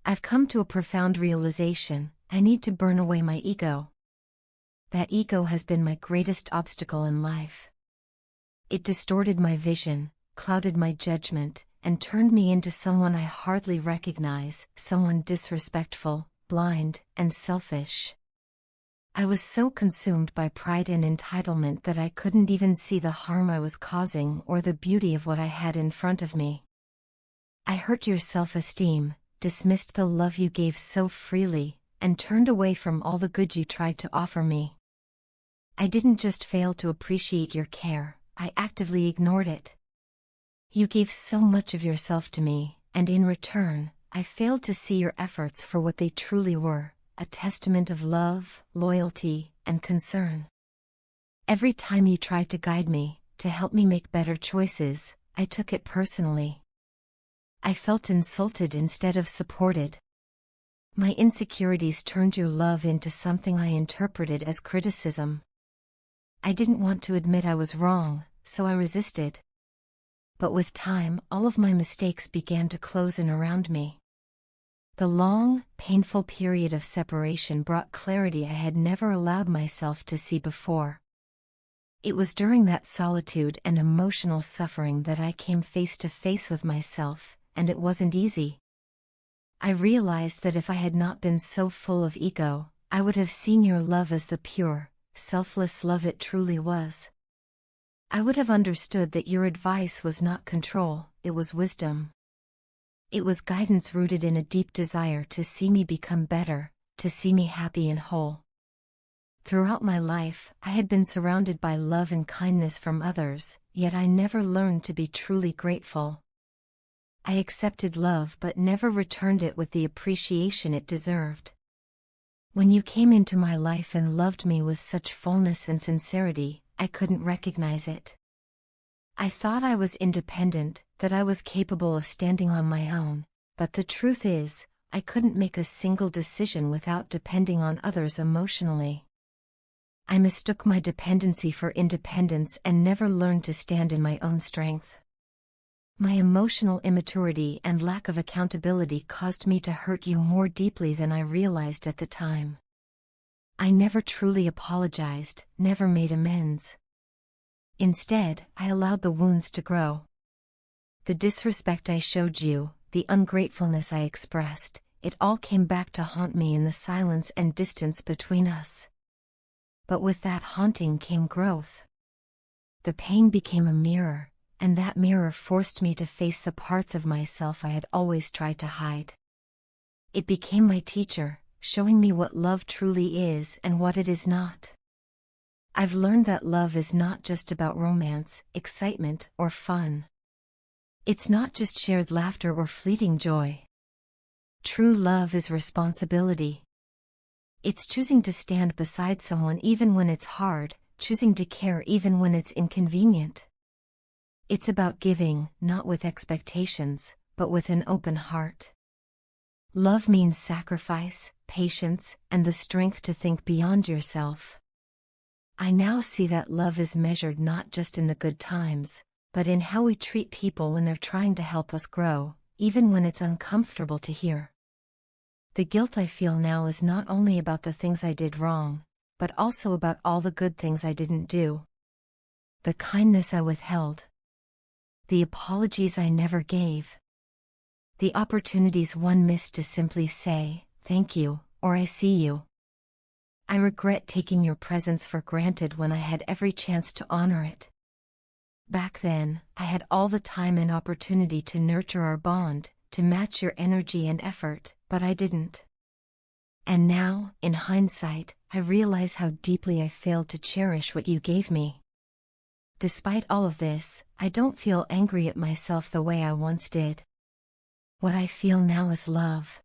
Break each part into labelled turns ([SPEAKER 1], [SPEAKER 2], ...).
[SPEAKER 1] I've come to a profound realization: I need to burn away my ego. That ego has been my greatest obstacle in life. It distorted my vision, clouded my judgment, and turned me into someone I hardly recognize, someone disrespectful, blind, and selfish. I was so consumed by pride and entitlement that I couldn't even see the harm I was causing or the beauty of what I had in front of me. I hurt your self-esteem, dismissed the love you gave so freely, and turned away from all the good you tried to offer me. I didn't just fail to appreciate your care, I actively ignored it. You gave so much of yourself to me, and in return, I failed to see your efforts for what they truly were: a testament of love, loyalty, and concern. Every time you tried to guide me, to help me make better choices, I took it personally. I felt insulted instead of supported. My insecurities turned your love into something I interpreted as criticism. I didn't want to admit I was wrong, so I resisted. But with time, all of my mistakes began to close in around me. The long, painful period of separation brought clarity I had never allowed myself to see before. It was during that solitude and emotional suffering that I came face to face with myself, and it wasn't easy. I realized that if I had not been so full of ego, I would have seen your love as the pure, selfless love it truly was. I would have understood that your advice was not control, it was wisdom. It was guidance rooted in a deep desire to see me become better, to see me happy and whole. Throughout my life, I had been surrounded by love and kindness from others, yet I never learned to be truly grateful. I accepted love but never returned it with the appreciation it deserved. When you came into my life and loved me with such fullness and sincerity, I couldn't recognize it. I thought I was independent, that I was capable of standing on my own, but the truth is, I couldn't make a single decision without depending on others emotionally. I mistook my dependency for independence and never learned to stand in my own strength. My emotional immaturity and lack of accountability caused me to hurt you more deeply than I realized at the time. I never truly apologized, never made amends. Instead, I allowed the wounds to grow. The disrespect I showed you, the ungratefulness I expressed, it all came back to haunt me in the silence and distance between us. But with that haunting came growth. The pain became a mirror, and that mirror forced me to face the parts of myself I had always tried to hide. It became my teacher, showing me what love truly is and what it is not. I've learned that love is not just about romance, excitement, or fun. It's not just shared laughter or fleeting joy. True love is responsibility. It's choosing to stand beside someone even when it's hard, choosing to care even when it's inconvenient. It's about giving, not with expectations, but with an open heart. Love means sacrifice, patience, and the strength to think beyond yourself. I now see that love is measured not just in the good times, but in how we treat people when they're trying to help us grow, even when it's uncomfortable to hear. The guilt I feel now is not only about the things I did wrong, but also about all the good things I didn't do. The kindness I withheld. The apologies I never gave. The opportunities one missed to simply say, "Thank you," or "I see you." I regret taking your presence for granted when I had every chance to honor it. Back then, I had all the time and opportunity to nurture our bond, to match your energy and effort, but I didn't. And now, in hindsight, I realize how deeply I failed to cherish what you gave me. Despite all of this, I don't feel angry at myself the way I once did. What I feel now is love.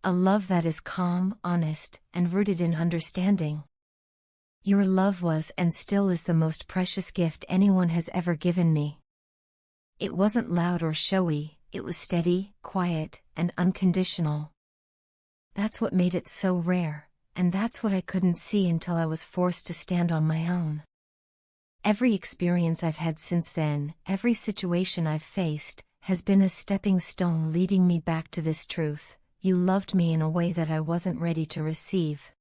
[SPEAKER 1] A love that is calm, honest, and rooted in understanding. Your love was and still is the most precious gift anyone has ever given me. It wasn't loud or showy, it was steady, quiet, and unconditional. That's what made it so rare, and that's what I couldn't see until I was forced to stand on my own. Every experience I've had since then, every situation I've faced, has been a stepping stone leading me back to this truth: you loved me in a way that I wasn't ready to receive.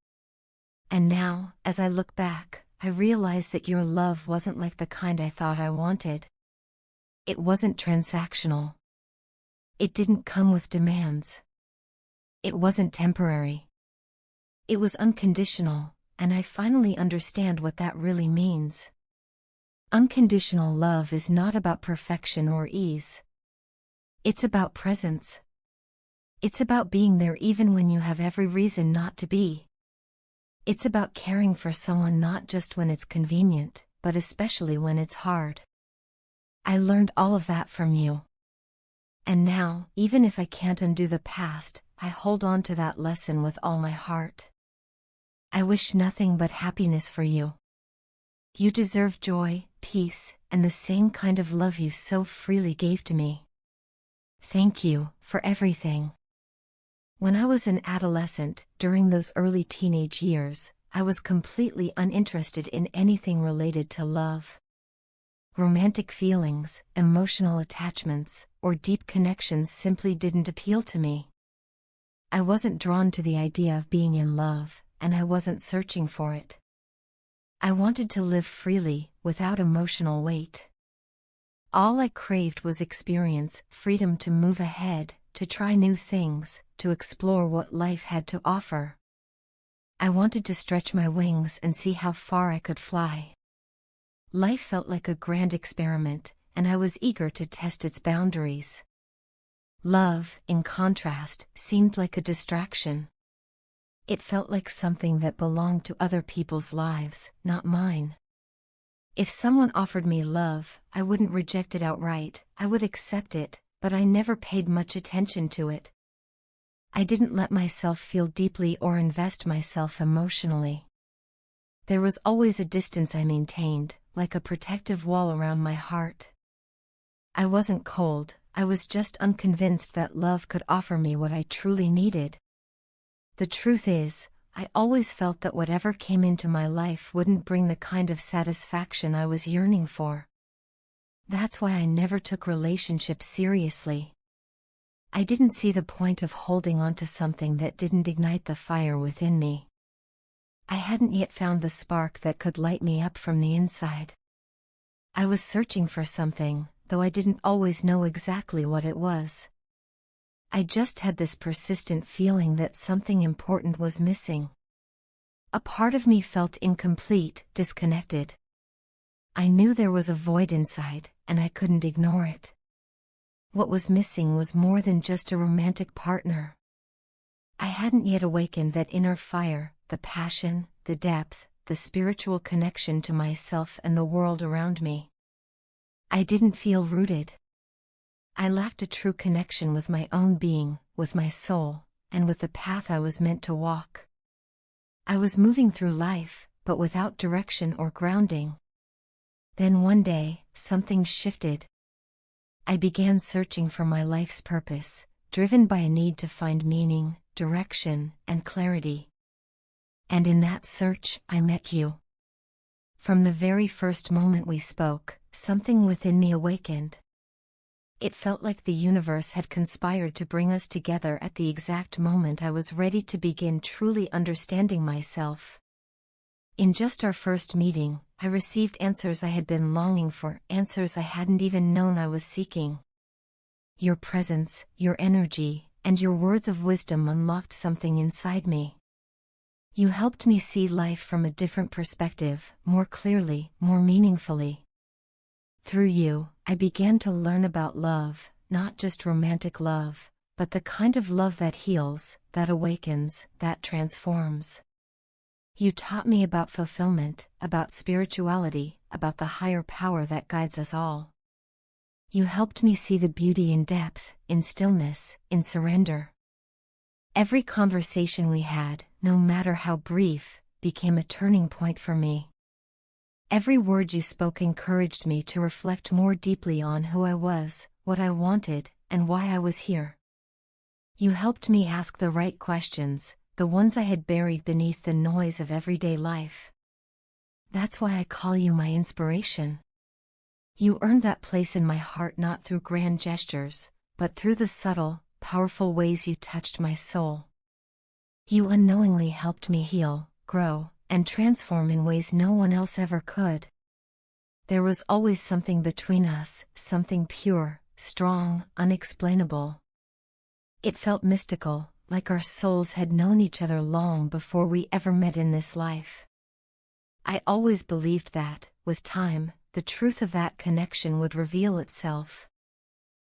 [SPEAKER 1] And now, as I look back, I realize that your love wasn't like the kind I thought I wanted. It wasn't transactional. It didn't come with demands. It wasn't temporary. It was unconditional, and I finally understand what that really means. Unconditional love is not about perfection or ease. It's about presence. It's about being there even when you have every reason not to be. It's about caring for someone not just when it's convenient, but especially when it's hard. I learned all of that from you. And now, even if I can't undo the past, I hold on to that lesson with all my heart. I wish nothing but happiness for you. You deserve joy, peace, and the same kind of love you so freely gave to me. Thank you for everything. When I was an adolescent, during those early teenage years, I was completely uninterested in anything related to love. Romantic feelings, emotional attachments, or deep connections simply didn't appeal to me. I wasn't drawn to the idea of being in love, and I wasn't searching for it. I wanted to live freely, without emotional weight. All I craved was experience, freedom to move ahead, to try new things, to explore what life had to offer. I wanted to stretch my wings and see how far I could fly. Life felt like a grand experiment, and I was eager to test its boundaries. Love, in contrast, seemed like a distraction. It felt like something that belonged to other people's lives, not mine. If someone offered me love, I wouldn't reject it outright, I would accept it, but I never paid much attention to it. I didn't let myself feel deeply or invest myself emotionally. There was always a distance I maintained, like a protective wall around my heart. I wasn't cold, I was just unconvinced that love could offer me what I truly needed. The truth is, I always felt that whatever came into my life wouldn't bring the kind of satisfaction I was yearning for. That's why I never took relationships seriously. I didn't see the point of holding on to something that didn't ignite the fire within me. I hadn't yet found the spark that could light me up from the inside. I was searching for something, though I didn't always know exactly what it was. I just had this persistent feeling that something important was missing. A part of me felt incomplete, disconnected. I knew there was a void inside, and I couldn't ignore it. What was missing was more than just a romantic partner. I hadn't yet awakened that inner fire, the passion, the depth, the spiritual connection to myself and the world around me. I didn't feel rooted. I lacked a true connection with my own being, with my soul, and with the path I was meant to walk. I was moving through life, but without direction or grounding. Then one day, something shifted. I began searching for my life's purpose, driven by a need to find meaning, direction, and clarity. And in that search, I met you. From the very first moment we spoke, something within me awakened. It felt like the universe had conspired to bring us together at the exact moment I was ready to begin truly understanding myself. In just our first meeting, I received answers I had been longing for, answers I hadn't even known I was seeking. Your presence, your energy, and your words of wisdom unlocked something inside me. You helped me see life from a different perspective, more clearly, more meaningfully. Through you, I began to learn about love, not just romantic love, but the kind of love that heals, that awakens, that transforms. You taught me about fulfillment, about spirituality, about the higher power that guides us all. You helped me see the beauty in depth, in stillness, in surrender. Every conversation we had, no matter how brief, became a turning point for me. Every word you spoke encouraged me to reflect more deeply on who I was, what I wanted, and why I was here. You helped me ask the right questions, the ones I had buried beneath the noise of everyday life. That's why I call you my inspiration. You earned that place in my heart not through grand gestures, but through the subtle, powerful ways you touched my soul. You unknowingly helped me heal, grow, and transform in ways no one else ever could. There was always something between us, something pure, strong, unexplainable. It felt mystical, like our souls had known each other long before we ever met in this life. I always believed that, with time, the truth of that connection would reveal itself.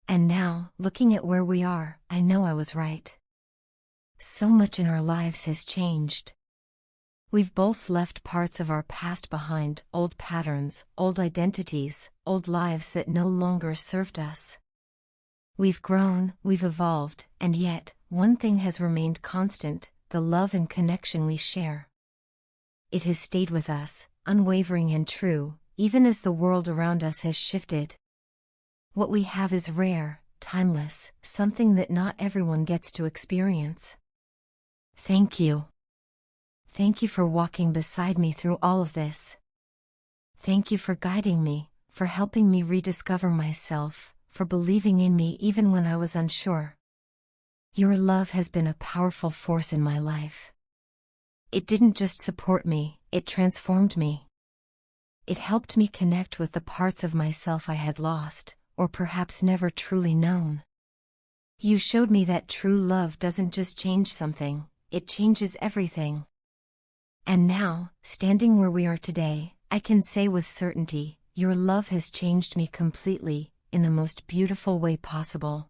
[SPEAKER 1] And now, looking at where we are, I know I was right. So much in our lives has changed. We've both left parts of our past behind, old patterns, old identities, old lives that no longer served us. We've grown, we've evolved, and yet, one thing has remained constant: the love and connection we share. It has stayed with us, unwavering and true, even as the world around us has shifted. What we have is rare, timeless, something that not everyone gets to experience. Thank you. Thank you for walking beside me through all of this. Thank you for guiding me, for helping me rediscover myself, for believing in me even when I was unsure. Your love has been a powerful force in my life. It didn't just support me, it transformed me. It helped me connect with the parts of myself I had lost, or perhaps never truly known. You showed me that true love doesn't just change something, it changes everything. And now, standing where we are today, I can say with certainty, your love has changed me completely, in the most beautiful way possible.